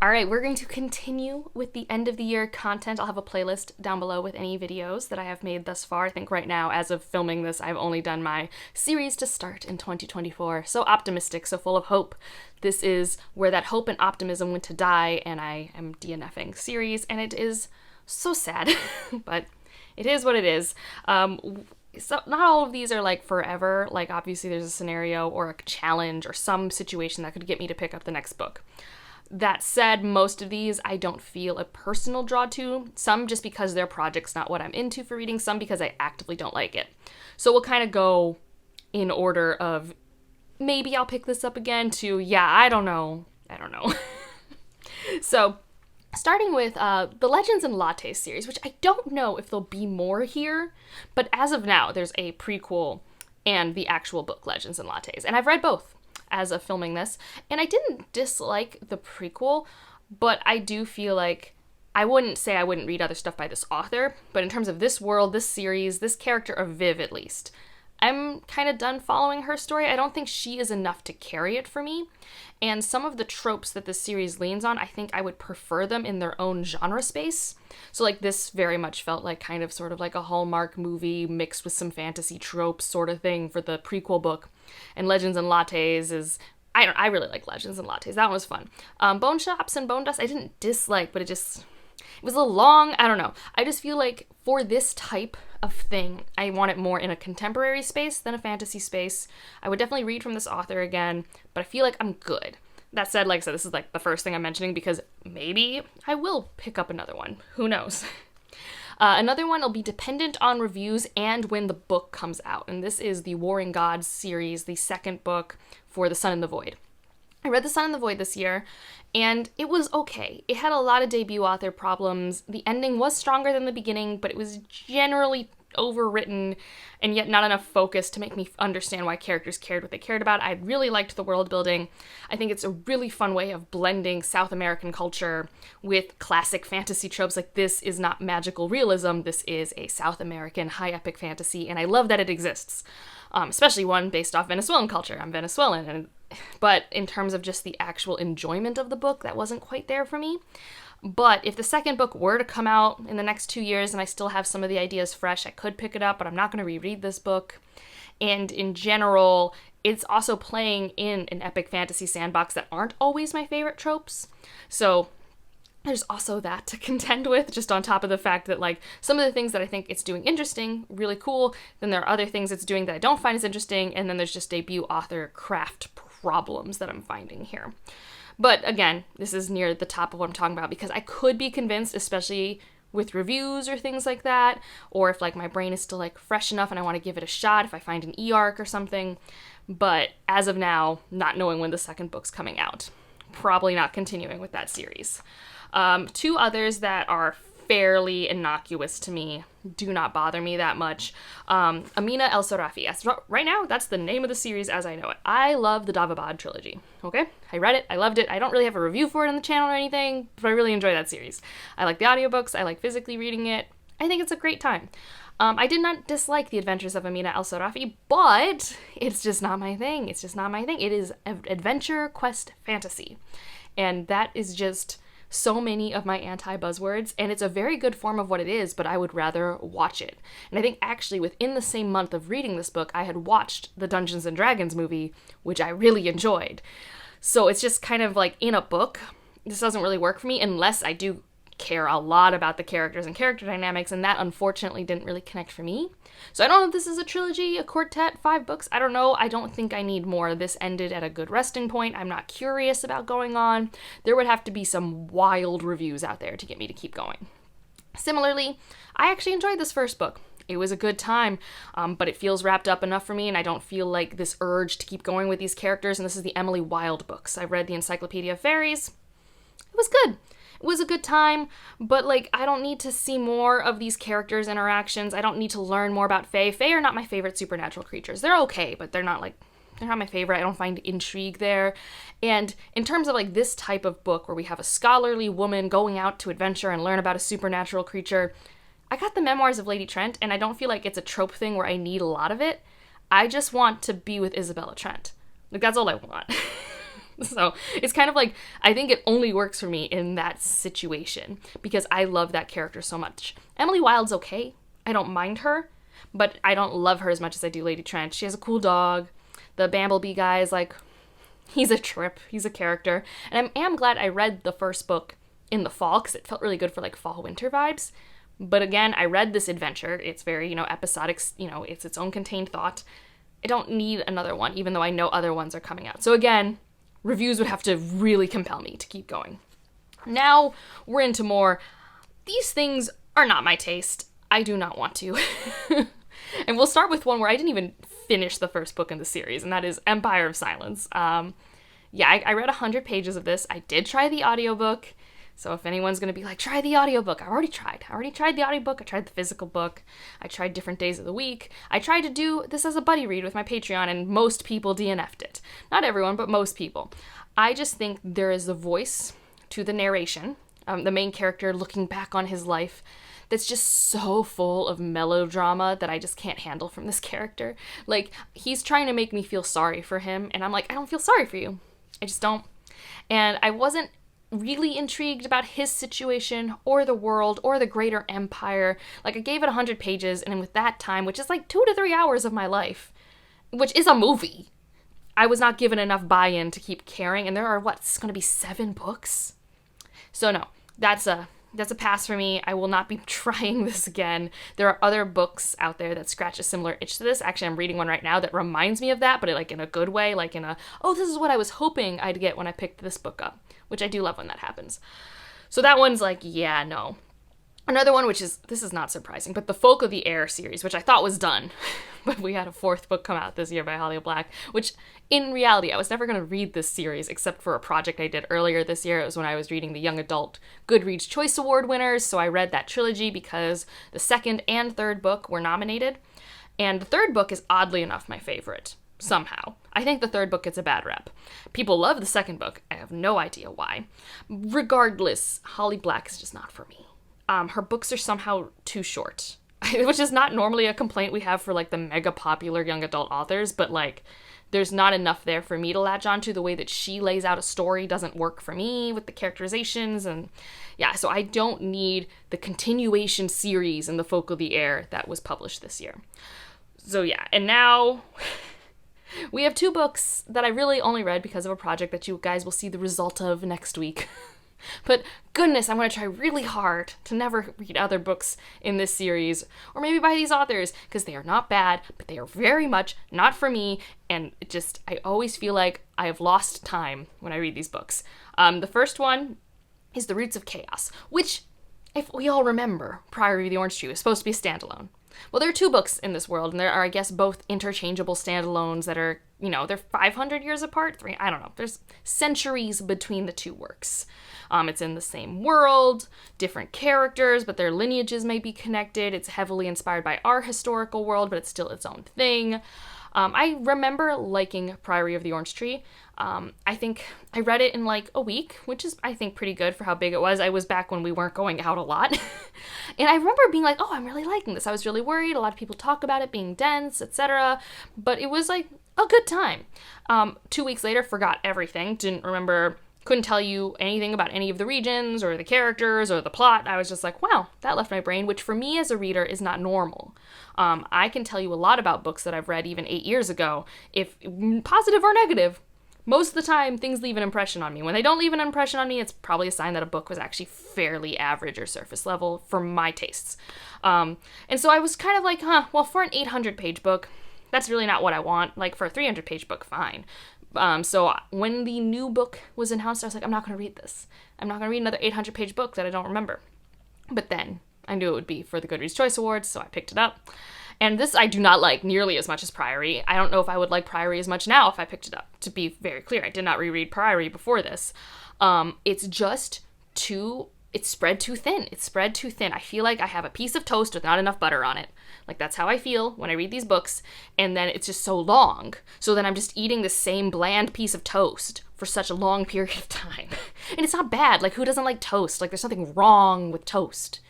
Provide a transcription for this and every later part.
All right, we're going to continue with the end of the year content. I'll have a playlist down below with any videos that I have made thus far. I think right now, as of filming this, I've only done my series to start in 2024. So optimistic, so full of hope. This is where that hope and optimism went to die, and I am DNFing series, and it is so sad, but it is what it is. So not all of these are like forever. Like obviously there's a scenario or a challenge or some situation that could get me to pick up the next book. That said, most of these I don't feel a personal draw to, some just because their project's not what I'm into for reading, some because I actively don't like it. So we'll kind of go in order of maybe I'll pick this up again to, yeah, I don't know. So starting with the Legends and Lattes series, which I don't know if there'll be more here, but as of now, there's a prequel and the actual book Legends and Lattes, and I've read both as of filming this, and I didn't dislike the prequel, but I do feel like I wouldn't say I wouldn't read other stuff by this author, but in terms of this world, this series, this character of Viv at least, I'm kind of done following her story. I don't think she is enough to carry it for me, and some of the tropes that this series leans on, I think I would prefer them in their own genre space. So like this very much felt like kind of sort of like a Hallmark movie mixed with some fantasy tropes sort of thing for the prequel book. And Legends and Lattes is, I really like Legends and Lattes. That one was fun. Bone Shops and Bone Dust I didn't dislike, but it was a little long. I don't know. I just feel like for this type of thing, I want it more in a contemporary space than a fantasy space. I would definitely read from this author again, but I feel like I'm good. That said, like I said, this is like the first thing I'm mentioning because maybe I will pick up another one. Who knows? Another one will be dependent on reviews and when the book comes out. And this is the Warring Gods series, the second book for The Sun and the Void. I read The Sun and the Void this year, and it was okay. It had a lot of debut author problems. The ending was stronger than the beginning, but it was generally overwritten and yet not enough focus to make me understand why characters cared what they cared about. I really liked the world building. I think it's a really fun way of blending South American culture with classic fantasy tropes. Like, this is not magical realism. This is a South American high epic fantasy, and I love that it exists. Especially one based off Venezuelan culture. I'm Venezuelan, but in terms of just the actual enjoyment of the book, that wasn't quite there for me. But if the second book were to come out in the next 2 years and I still have some of the ideas fresh, I could pick it up, but I'm not going to reread this book. And in general, it's also playing in an epic fantasy sandbox that aren't always my favorite tropes. So there's also that to contend with, just on top of the fact that, like, some of the things that I think it's doing interesting, really cool, then there are other things it's doing that I don't find as interesting, and then there's just debut author craft problems that I'm finding here. But again, this is near the top of what I'm talking about because I could be convinced, especially with reviews or things like that, or if like my brain is still like fresh enough and I want to give it a shot, if I find an e-arc or something. But as of now, not knowing when the second book's coming out, probably not continuing with that series. Two others that are fairly innocuous to me, do not bother me that much. Amina, al-Sirafi. Yes, right now, that's the name of the series as I know it. I love the Davabad trilogy, okay? I read it, I loved it. I don't really have a review for it on the channel or anything, but I really enjoy that series. I like the audiobooks, I like physically reading it. I think it's a great time. I did not dislike The Adventures of Amina al-Sirafi, but it's just not my thing. It's just not my thing. It is adventure quest fantasy, and that is just so many of my anti-buzzwords, and it's a very good form of what it is, but I would rather watch it. And I think actually within the same month of reading this book, I had watched the Dungeons and Dragons movie, which I really enjoyed. So it's just kind of like in a book, this doesn't really work for me unless I do care a lot about the characters and character dynamics, and that unfortunately didn't really connect for me. So I don't know if this is a trilogy, a quartet, 5 books, I don't know. I don't think I need more. This ended at a good resting point. I'm not curious about going on. There would have to be some wild reviews out there to get me to keep going. Similarly, I actually enjoyed this first book. It was a good time, but it feels wrapped up enough for me, and I don't feel like this urge to keep going with these characters, and this is the Emily Wilde books. I read the Encyclopedia of Fairies. It was good. It was a good time, but, like, I don't need to see more of these characters' interactions. I don't need to learn more about Fae. Fae are not my favorite supernatural creatures. They're okay, but they're not my favorite. I don't find intrigue there. And in terms of, like, this type of book where we have a scholarly woman going out to adventure and learn about a supernatural creature, I got the Memoirs of Lady Trent, and I don't feel like it's a trope thing where I need a lot of it. I just want to be with Isabella Trent. Like, that's all I want. So it's kind of like, I think it only works for me in that situation because I love that character so much. Emily Wilde's okay. I don't mind her, but I don't love her as much as I do Lady Trent. She has a cool dog. The Bamblebee guy is like, he's a trip. He's a character. And I am glad I read the first book in the fall because it felt really good for like fall-winter vibes. But again, I read this adventure. It's very, episodic, it's its own contained thought. I don't need another one, even though I know other ones are coming out. So again, reviews would have to really compel me to keep going. Now we're into more, these things are not my taste. I do not want to. And we'll start with one where I didn't even finish the first book in the series, and that is Empire of Silence. I read 100 pages of this. I did try the audiobook. So if anyone's going to be like, try the audiobook, I already tried the audiobook, I tried the physical book, I tried different days of the week, I tried to do this as a buddy read with my Patreon, and most people DNF'd it. Not everyone, but most people. I just think there is a voice to the narration, the main character looking back on his life, that's just so full of melodrama that I just can't handle from this character. Like, he's trying to make me feel sorry for him, and I'm like, I don't feel sorry for you. I just don't. And I wasn't really intrigued about his situation or the world or the greater empire. Like, I gave it 100 pages, and with that time, which is like 2 to 3 hours of my life, which is a movie, I was not given enough buy-in to keep caring, and there are, it's going to be 7 books? So no, that's a pass for me. I will not be trying this again. There are other books out there that scratch a similar itch to this. Actually, I'm reading one right now that reminds me of that, but like in a good way, like in a, oh, this is what I was hoping I'd get when I picked this book up, which I do love when that happens. So that one's like, yeah, no. Another one, this is not surprising, but the Folk of the Air series, which I thought was done, but we had a 4th book come out this year by Holly Black, which in reality, I was never going to read this series except for a project I did earlier this year. It was when I was reading the Young Adult Goodreads Choice Award winners, so I read that trilogy because the 2nd and 3rd book were nominated, and the 3rd book is oddly enough my favorite, somehow. I think the 3rd book gets a bad rep. People love the 2nd book. I have no idea why. Regardless, Holly Black is just not for me. Her books are somehow too short, which is not normally a complaint we have for like the mega popular young adult authors, but like there's not enough there for me to latch onto. The way that she lays out a story doesn't work for me with the characterizations, and yeah, so I don't need the continuation series in the Folk of the Air that was published this year. So yeah, and now we have 2 books that I really only read because of a project that you guys will see the result of next week. But goodness, I'm going to try really hard to never read other books in this series, or maybe by these authors, because they are not bad, but they are very much not for me, and I always feel like I have lost time when I read these books. The first one is The Roots of Chaos, which, if we all remember, Priory of the Orange Tree was supposed to be a standalone. Well, there are 2 books in this world, and there are, I guess, both interchangeable standalones that are, they're 500 years apart, I don't know, there's centuries between the 2 works. It's in the same world, different characters, but their lineages may be connected. It's heavily inspired by our historical world, but it's still its own thing. I remember liking Priory of the Orange Tree. I think I read it in like a week, which is, I think, pretty good for how big it was. I was back when we weren't going out a lot. And I remember being like, oh, I'm really liking this. I was really worried. A lot of people talk about it being dense, etc. But it was like a good time. 2 weeks later, forgot everything. Didn't remember, couldn't tell you anything about any of the regions or the characters or the plot. I was just like, wow, that left my brain, which for me as a reader is not normal. I can tell you a lot about books that I've read even 8 years ago, if positive or negative. Most of the time, things leave an impression on me. When they don't leave an impression on me, it's probably a sign that a book was actually fairly average or surface level for my tastes. And so I was kind of like, well, for an 800-page book, that's really not what I want. Like, for a 300-page book, fine. So when the new book was announced, I was like, I'm not going to read this. I'm not going to read another 800-page book that I don't remember. But then I knew it would be for the Goodreads Choice Awards, so I picked it up. And this I do not like nearly as much as Priory. I don't know if I would like Priory as much now if I picked it up. To be very clear, I did not reread Priory before this. It's just it's spread too thin. It's spread too thin. I feel like I have a piece of toast with not enough butter on it. Like, that's how I feel when I read these books. And then it's just so long. So then I'm just eating the same bland piece of toast for such a long period of time. And it's not bad. Like, who doesn't like toast? Like, there's nothing wrong with toast.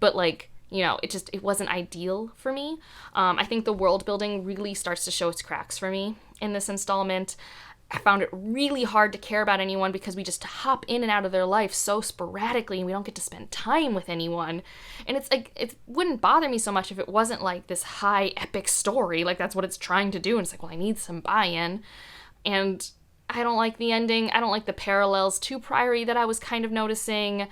But, like, it wasn't ideal for me. I think the world building really starts to show its cracks for me in this installment. I found it really hard to care about anyone because we just hop in and out of their life so sporadically and we don't get to spend time with anyone. And it's like, it wouldn't bother me so much if it wasn't like this high epic story, like that's what it's trying to do. And it's like, well, I need some buy-in. And I don't like the ending. I don't like the parallels to Priory that I was kind of noticing.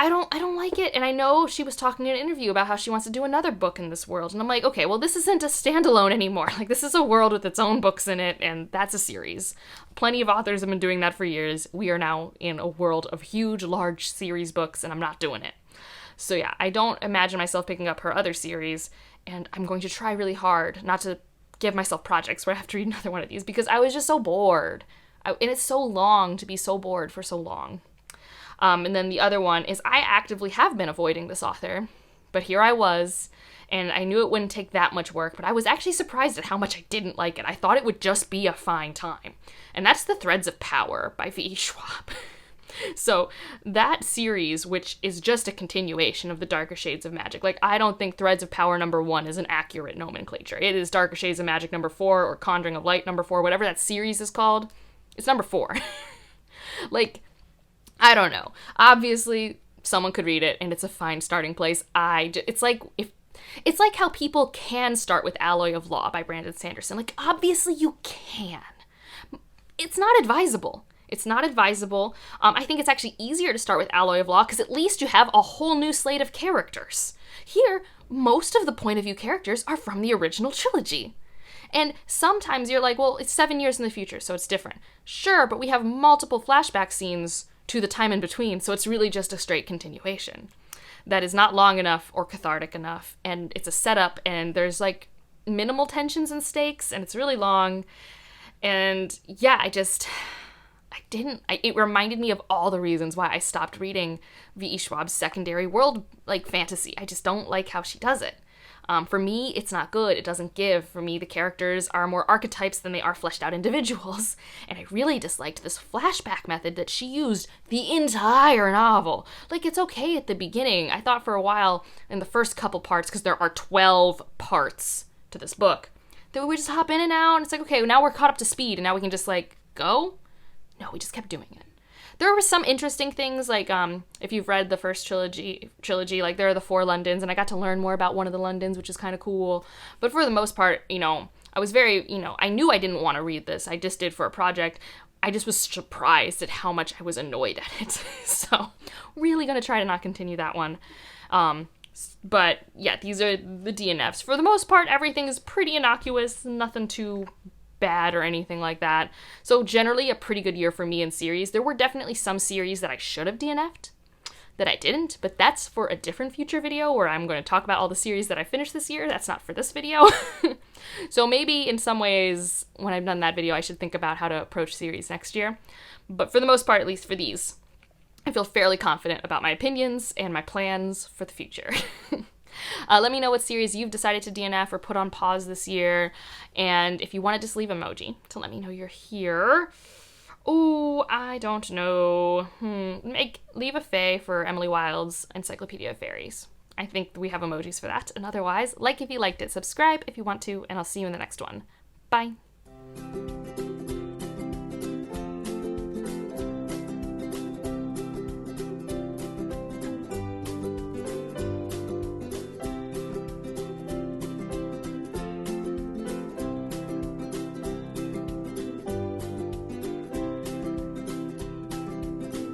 I don't like it, and I know she was talking in an interview about how she wants to do another book in this world, and I'm like, okay, well, this isn't a standalone anymore. Like, this is a world with its own books in it, and that's a series. Plenty of authors have been doing that for years. We are now in a world of huge, large series books, and I'm not doing it. So yeah, I don't imagine myself picking up her other series, and I'm going to try really hard not to give myself projects where I have to read another one of these, because I was just so bored. And it's so long to be so bored for so long. And then the other one is I actively have been avoiding this author, but here I was, and I knew it wouldn't take that much work, but I was actually surprised at how much I didn't like it. I thought it would just be a fine time. And that's The Threads of Power by V.E. Schwab. So that series, which is just a continuation of the Darker Shades of Magic, like I don't think Threads of Power #1 is an accurate nomenclature. It is Darker Shades of Magic #4 or Conjuring of Light #4, whatever that series is called. It's #4. Like, I don't know. Obviously, someone could read it, and it's a fine starting place. It's like how people can start with Alloy of Law by Brandon Sanderson. Like, obviously you can. It's not advisable. It's not advisable. I think it's actually easier to start with Alloy of Law because at least you have a whole new slate of characters. Here, most of the point of view characters are from the original trilogy. And sometimes you're like, well, it's 7 years in the future, so it's different. Sure, but we have multiple flashback scenes to the time in between, so it's really just a straight continuation. That is not long enough or cathartic enough, and it's a setup, and there's like minimal tensions and stakes, and it's really long, and yeah, it reminded me of all the reasons why I stopped reading V.E. Schwab's secondary world, like, fantasy. I just don't like how she does it. For me, it's not good. It doesn't give. For me, the characters are more archetypes than they are fleshed out individuals. And I really disliked this flashback method that she used the entire novel. Like, it's okay at the beginning. I thought for a while in the first couple parts, because there are 12 parts to this book, that we would just hop in and out, and it's like, okay, now we're caught up to speed, and now we can just, like, go? No, we just kept doing it. There were some interesting things, like, if you've read the first trilogy, like, there are the 4 Londons, and I got to learn more about one of the Londons, which is kind of cool. But for the most part, I was very, I knew I didn't want to read this. I just did for a project. I just was surprised at how much I was annoyed at it. So, really gonna try to not continue that one. But, yeah, these are the DNFs. For the most part, everything is pretty innocuous, nothing too bad or anything like that. So generally a pretty good year for me in series. There were definitely some series that I should have DNF'd that I didn't, but that's for a different future video where I'm going to talk about all the series that I finished this year. That's not for this video. So maybe in some ways when I've done that video I should think about how to approach series next year. But for the most part, at least for these, I feel fairly confident about my opinions and my plans for the future. Let me know what series you've decided to DNF or put on pause this year. And if you want to just leave emoji to let me know you're here. Oh, I don't know. Leave a fae for Emily Wilde's Encyclopedia of Fairies. I think we have emojis for that. And otherwise, like if you liked it, subscribe if you want to, and I'll see you in the next one. Bye.